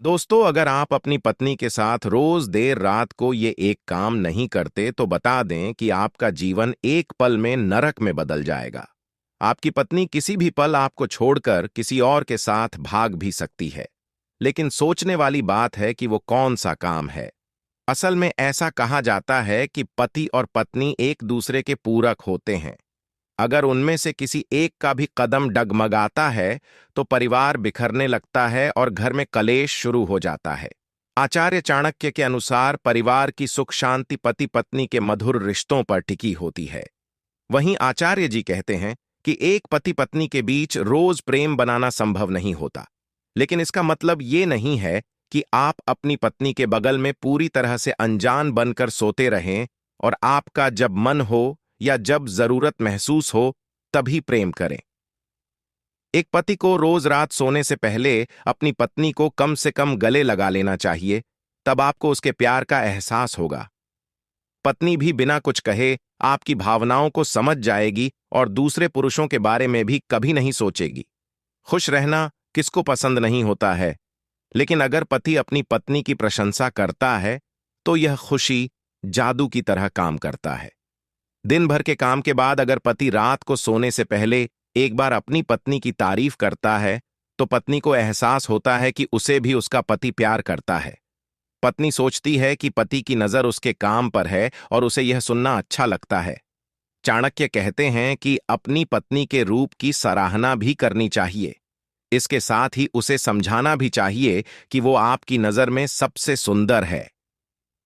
दोस्तों, अगर आप अपनी पत्नी के साथ रोज देर रात को ये एक काम नहीं करते तो बता दें कि आपका जीवन एक पल में नरक में बदल जाएगा। आपकी पत्नी किसी भी पल आपको छोड़कर किसी और के साथ भाग भी सकती है। लेकिन सोचने वाली बात है कि वो कौन सा काम है। असल में ऐसा कहा जाता है कि पति और पत्नी एक दूसरे के पूरक होते हैं। अगर उनमें से किसी एक का भी कदम डगमगाता है तो परिवार बिखरने लगता है और घर में कलेश शुरू हो जाता है। आचार्य चाणक्य के अनुसार परिवार की सुख शांति पति पत्नी के मधुर रिश्तों पर टिकी होती है। वहीं आचार्य जी कहते हैं कि एक पति पत्नी के बीच रोज प्रेम बनाना संभव नहीं होता। लेकिन इसका मतलब ये नहीं है कि आप अपनी पत्नी के बगल में पूरी तरह से अनजान बनकर सोते रहें और आपका जब मन हो या जब जरूरत महसूस हो तभी प्रेम करें। एक पति को रोज रात सोने से पहले अपनी पत्नी को कम से कम गले लगा लेना चाहिए, तब आपको उसके प्यार का एहसास होगा। पत्नी भी बिना कुछ कहे आपकी भावनाओं को समझ जाएगी और दूसरे पुरुषों के बारे में भी कभी नहीं सोचेगी। खुश रहना किसको पसंद नहीं होता है, लेकिन अगर पति अपनी पत्नी की प्रशंसा करता है तो यह खुशी जादू की तरह काम करता है। दिन भर के काम के बाद अगर पति रात को सोने से पहले एक बार अपनी पत्नी की तारीफ करता है तो पत्नी को एहसास होता है कि उसे भी उसका पति प्यार करता है। पत्नी सोचती है कि पति की नजर उसके काम पर है और उसे यह सुनना अच्छा लगता है। चाणक्य कहते हैं कि अपनी पत्नी के रूप की सराहना भी करनी चाहिए। इसके साथ ही उसे समझाना भी चाहिए कि वो आपकी नजर में सबसे सुंदर है।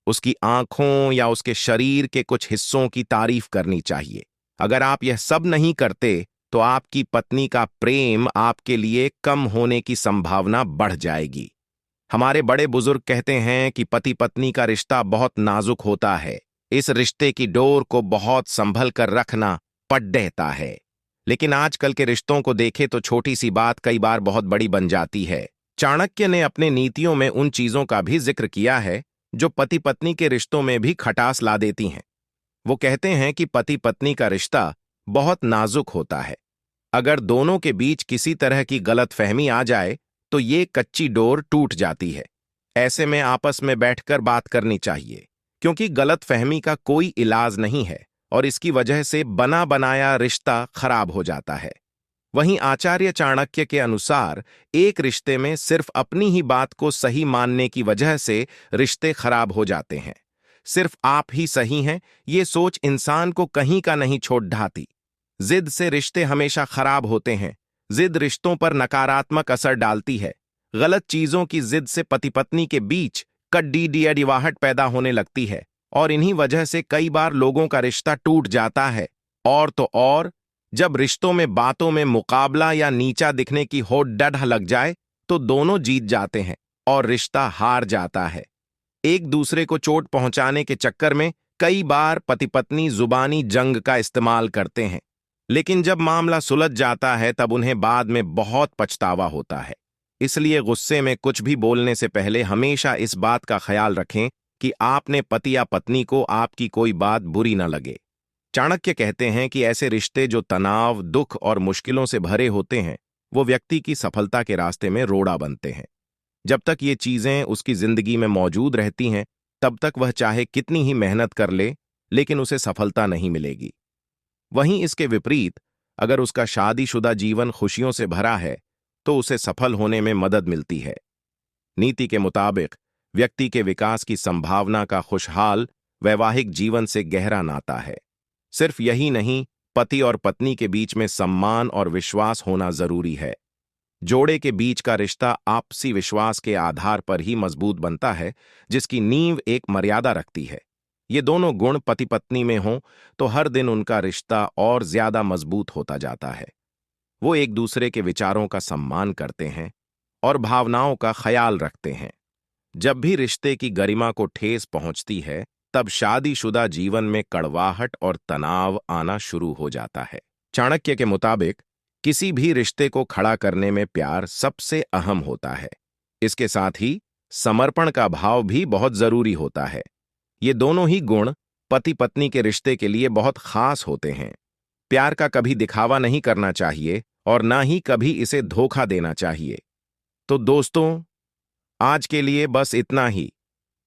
उसकी आंखों या उसके शरीर के कुछ हिस्सों की तारीफ करनी चाहिए। अगर आप यह सब नहीं करते तो आपकी पत्नी का प्रेम आपके लिए कम होने की संभावना बढ़ जाएगी। हमारे बड़े बुजुर्ग कहते हैं कि पति पत्नी का रिश्ता बहुत नाजुक होता है। इस रिश्ते की डोर को बहुत संभल कर रखना पड़ता है। लेकिन आजकल के रिश्तों को देखें तो छोटी सी बात कई बार बहुत बड़ी बन जाती है। चाणक्य ने अपने नीतियों में उन चीजों का भी जिक्र किया है जो पति पत्नी के रिश्तों में भी खटास ला देती हैं। वो कहते हैं कि पति पत्नी का रिश्ता बहुत नाजुक होता है। अगर दोनों के बीच किसी तरह की गलतफहमी आ जाए तो ये कच्ची डोर टूट जाती है। ऐसे में आपस में बैठकर बात करनी चाहिए, क्योंकि गलतफहमी का कोई इलाज नहीं है और इसकी वजह से बना बनाया रिश्ता खराब हो जाता है। वहीं आचार्य चाणक्य के अनुसार एक रिश्ते में सिर्फ अपनी ही बात को सही मानने की वजह से रिश्ते खराब हो जाते हैं। सिर्फ आप ही सही हैं, ये सोच इंसान को कहीं का नहीं छोड़ ढाती। जिद से रिश्ते हमेशा खराब होते हैं। जिद रिश्तों पर नकारात्मक असर डालती है। गलत चीजों की जिद से पति पत्नी के बीच कड्डी-डियाडिवाहट पैदा होने लगती है और इन्हीं वजह से कई बार लोगों का रिश्ता टूट जाता है। और तो और, जब रिश्तों में बातों में मुकाबला या नीचा दिखने की होड़ डढ़ लग जाए तो दोनों जीत जाते हैं और रिश्ता हार जाता है। एक दूसरे को चोट पहुंचाने के चक्कर में कई बार पति पत्नी जुबानी जंग का इस्तेमाल करते हैं, लेकिन जब मामला सुलझ जाता है तब उन्हें बाद में बहुत पछतावा होता है। इसलिए गुस्से में कुछ भी बोलने से पहले हमेशा इस बात का ख्याल रखें कि आपने पति या पत्नी को आपकी कोई बात बुरी न लगे। चाणक्य कहते हैं कि ऐसे रिश्ते जो तनाव, दुख और मुश्किलों से भरे होते हैं, वो व्यक्ति की सफलता के रास्ते में रोड़ा बनते हैं। जब तक ये चीजें उसकी जिंदगी में मौजूद रहती हैं, तब तक वह चाहे कितनी ही मेहनत कर ले, लेकिन उसे सफलता नहीं मिलेगी। वहीं इसके विपरीत, अगर उसका शादीशुदा जीवन खुशियों से भरा है, तो उसे सफल होने में मदद मिलती है। नीति के मुताबिक व्यक्ति के विकास की संभावना का खुशहाल वैवाहिक जीवन से गहरा नाता है। सिर्फ यही नहीं, पति और पत्नी के बीच में सम्मान और विश्वास होना जरूरी है। जोड़े के बीच का रिश्ता आपसी विश्वास के आधार पर ही मजबूत बनता है, जिसकी नींव एक मर्यादा रखती है। ये दोनों गुण पति पत्नी में हों तो हर दिन उनका रिश्ता और ज्यादा मजबूत होता जाता है। वो एक दूसरे के विचारों का सम्मान करते हैं और भावनाओं का ख्याल रखते हैं। जब भी रिश्ते की गरिमा को ठेस पहुंचती है, तब शादीशुदा जीवन में कड़वाहट और तनाव आना शुरू हो जाता है। चाणक्य के मुताबिक किसी भी रिश्ते को खड़ा करने में प्यार सबसे अहम होता है। इसके साथ ही समर्पण का भाव भी बहुत जरूरी होता है। ये दोनों ही गुण पति पत्नी के रिश्ते के लिए बहुत खास होते हैं। प्यार का कभी दिखावा नहीं करना चाहिए और ना ही कभी इसे धोखा देना चाहिए। तो दोस्तों, आज के लिए बस इतना ही।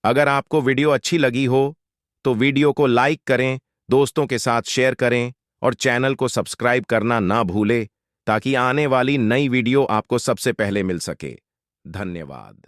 अगर आपको वीडियो अच्छी लगी हो तो वीडियो को लाइक करें, दोस्तों के साथ शेयर करें और चैनल को सब्सक्राइब करना ना भूलें ताकि आने वाली नई वीडियो आपको सबसे पहले मिल सके। धन्यवाद।